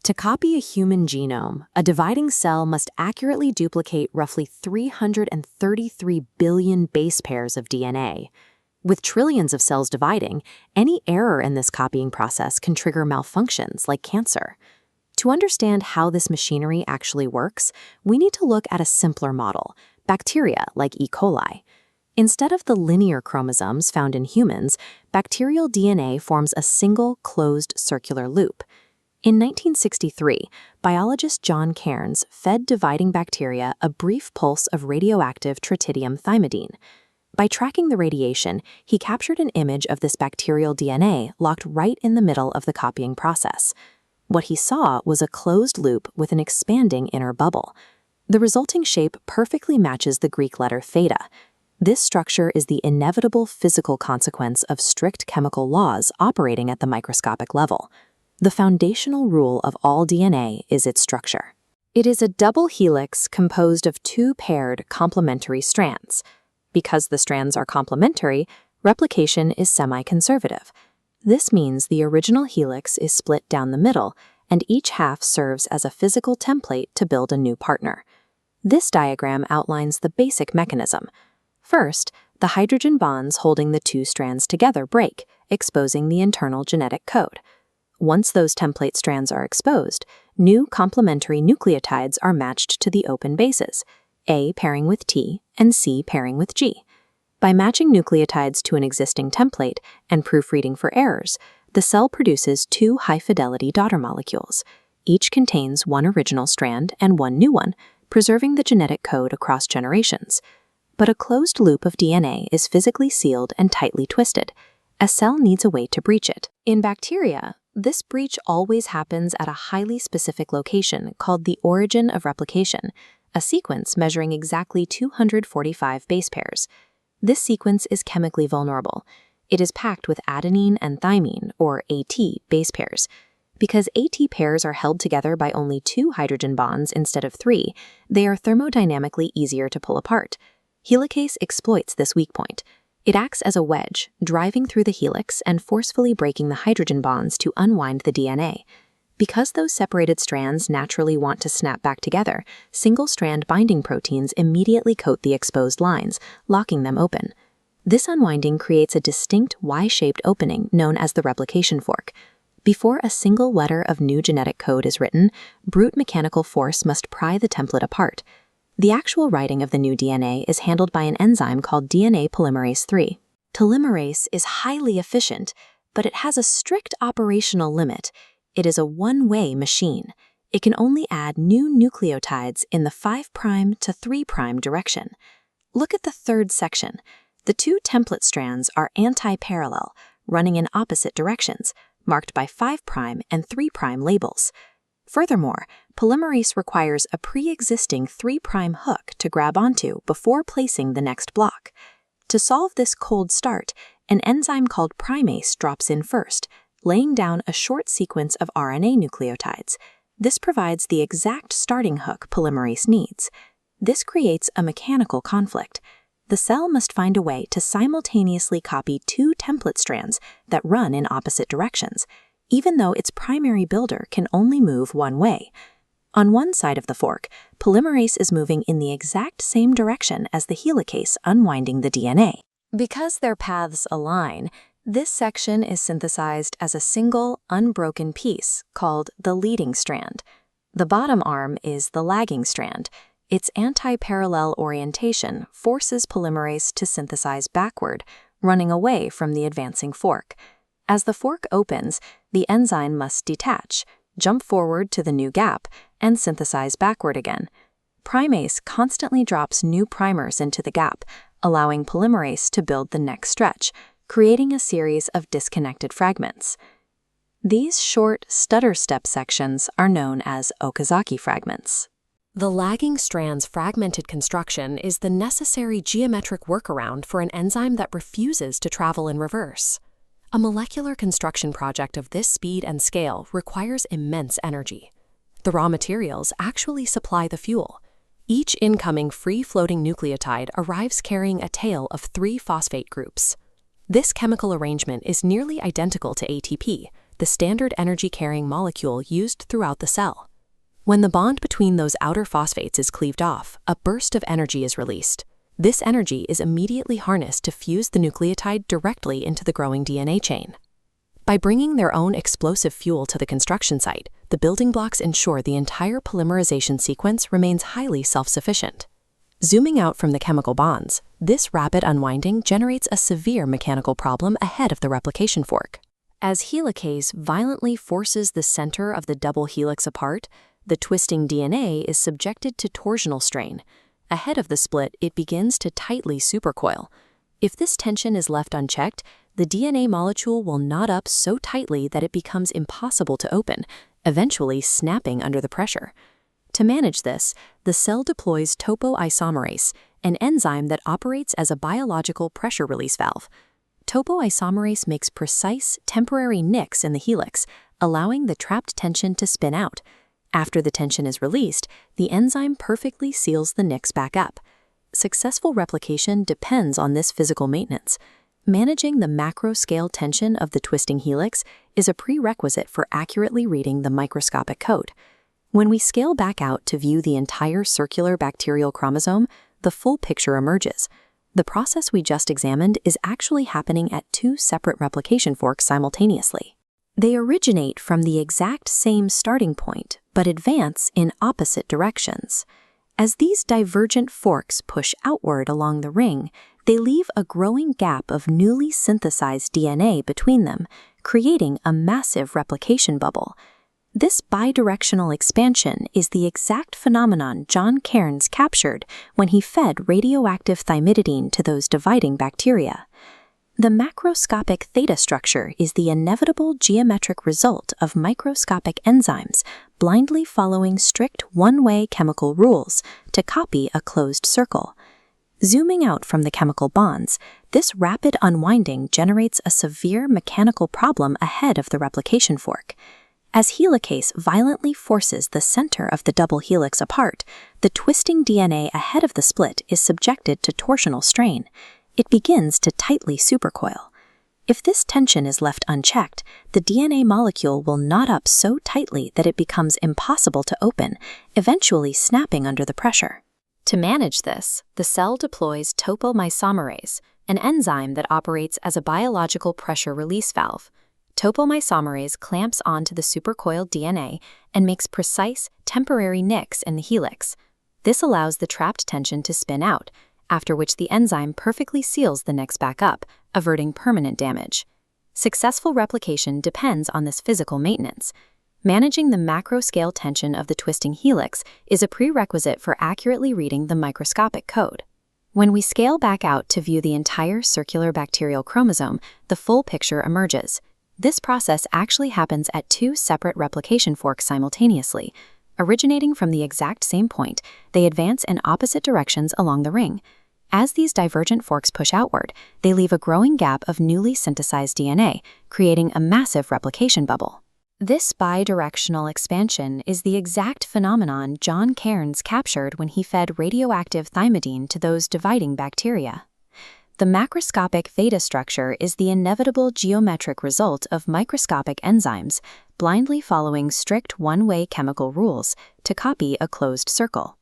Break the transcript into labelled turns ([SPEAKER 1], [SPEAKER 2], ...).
[SPEAKER 1] To copy a human genome, a dividing cell must accurately duplicate roughly 333 billion base pairs of DNA. With trillions of cells dividing, any error in this copying process can trigger malfunctions like cancer. To understand how this machinery actually works, we need to look at a simpler model, bacteria like E. coli. Instead of the linear chromosomes found in humans, bacterial DNA forms a single, closed circular loop. In 1963, biologist John Cairns fed dividing bacteria a brief pulse of radioactive tritium thymidine. By tracking the radiation, he captured an image of this bacterial DNA locked right in the middle of the copying process. What he saw was a closed loop with an expanding inner bubble. The resulting shape perfectly matches the Greek letter theta. This structure is the inevitable physical consequence of strict chemical laws operating at the microscopic level. The foundational rule of all DNA is its structure. It is a double helix composed of two paired complementary strands. Because the strands are complementary, replication is semi-conservative. This means the original helix is split down the middle, and each half serves as a physical template to build a new partner. This diagram outlines the basic mechanism. First, the hydrogen bonds holding the two strands together break, exposing the internal genetic code. Once those template strands are exposed, new complementary nucleotides are matched to the open bases, A pairing with T and C pairing with G. By matching nucleotides to an existing template and proofreading for errors, the cell produces two high-fidelity daughter molecules. Each contains one original strand and one new one, preserving the genetic code across generations. But a closed loop of DNA is physically sealed and tightly twisted. A cell needs a way to breach it. In bacteria, this breach always happens at a highly specific location called the origin of replication, a sequence measuring exactly 245 base pairs. This sequence is chemically vulnerable. It is packed with adenine and thymine, or AT, base pairs. Because AT pairs are held together by only two hydrogen bonds instead of three, they are thermodynamically easier to pull apart. Helicase exploits this weak point. It acts as a wedge, driving through the helix and forcefully breaking the hydrogen bonds to unwind the DNA. Because those separated strands naturally want to snap back together, single-strand binding proteins immediately coat the exposed lines, locking them open. This unwinding creates a distinct Y-shaped opening known as the replication fork. Before a single letter of new genetic code is written, brute mechanical force must pry the template apart. The actual writing of the new DNA is handled by an enzyme called DNA polymerase III. Telomerase is highly efficient, but it has a strict operational limit. It is a one-way machine. It can only add new nucleotides in the 5' to 3' direction. Look at the third section. The two template strands are anti-parallel, running in opposite directions, marked by 5' and 3' labels. Furthermore, polymerase requires a pre-existing 3' hook to grab onto before placing the next block. To solve this cold start, an enzyme called primase drops in first, laying down a short sequence of RNA nucleotides. This provides the exact starting hook polymerase needs. This creates a mechanical conflict. The cell must find a way to simultaneously copy two template strands that run in opposite directions, even though its primary builder can only move one way. On one side of the fork, polymerase is moving in the exact same direction as the helicase unwinding the DNA. Because their paths align, this section is synthesized as a single, unbroken piece called the leading strand. The bottom arm is the lagging strand. Its anti-parallel orientation forces polymerase to synthesize backward, running away from the advancing fork. As the fork opens, the enzyme must detach, jump forward to the new gap, and synthesize backward again. Primase constantly drops new primers into the gap, allowing polymerase to build the next stretch, creating a series of disconnected fragments. These short stutter step sections are known as Okazaki fragments.
[SPEAKER 2] The lagging strand's fragmented construction is the necessary geometric workaround for an enzyme that refuses to travel in reverse. A molecular construction project of this speed and scale requires immense energy. The raw materials actually supply the fuel. Each incoming free-floating nucleotide arrives carrying a tail of 3 phosphate groups. This chemical arrangement is nearly identical to ATP, the standard energy-carrying molecule used throughout the cell. When the bond between those outer phosphates is cleaved off, a burst of energy is released. This energy is immediately harnessed to fuse the nucleotide directly into the growing DNA chain. By bringing their own explosive fuel to the construction site, the building blocks ensure the entire polymerization sequence remains highly self-sufficient. Zooming out from the chemical bonds, this rapid unwinding generates a severe mechanical problem ahead of the replication fork. As helicase violently forces the center of the double helix apart, the twisting DNA is subjected to torsional strain. Ahead of the split, it begins to tightly supercoil. If this tension is left unchecked, the DNA molecule will knot up so tightly that it becomes impossible to open, eventually snapping under the pressure. To manage this, the cell deploys topoisomerase, an enzyme that operates as a biological pressure release valve. Topoisomerase makes precise, temporary nicks in the helix, allowing the trapped tension to spin out. After the tension is released, the enzyme perfectly seals the nicks back up. Successful replication depends on this physical maintenance. Managing the macro-scale tension of the twisting helix is a prerequisite for accurately reading the microscopic code. When we scale back out to view the entire circular bacterial chromosome, the full picture emerges. The process we just examined is actually happening at two separate replication forks simultaneously. They originate from the exact same starting point, but advance in opposite directions. As these divergent forks push outward along the ring, they leave a growing gap of newly synthesized DNA between them, creating a massive replication bubble. This bidirectional expansion is the exact phenomenon John Cairns captured when he fed radioactive thymidine to those dividing bacteria. The macroscopic theta structure is the inevitable geometric result of microscopic enzymes blindly following strict one-way chemical rules to copy a closed circle. Zooming out from the chemical bonds, this rapid unwinding generates a severe mechanical problem ahead of the replication fork. As helicase violently forces the center of the double helix apart, the twisting DNA ahead of the split is subjected to torsional strain. It begins to tightly supercoil. If this tension is left unchecked, the DNA molecule will knot up so tightly that it becomes impossible to open, eventually snapping under the pressure. To manage this, the cell deploys topoisomerase, an enzyme that operates as a biological pressure release valve. Topoisomerase clamps onto the supercoiled DNA and makes precise, temporary nicks in the helix. This allows the trapped tension to spin out, after which the enzyme perfectly seals the nicks back up, averting permanent damage. Successful replication depends on this physical maintenance. Managing the macro-scale tension of the twisting helix is a prerequisite for accurately reading the microscopic code. When we scale back out to view the entire circular bacterial chromosome, the full picture emerges. This process actually happens at two separate replication forks simultaneously. Originating from the exact same point, they advance in opposite directions along the ring. As these divergent forks push outward, they leave a growing gap of newly synthesized DNA, creating a massive replication bubble. This bidirectional expansion is the exact phenomenon John Cairns captured when he fed radioactive thymidine to those dividing bacteria. The macroscopic theta structure is the inevitable geometric result of microscopic enzymes blindly following strict one-way chemical rules to copy a closed circle.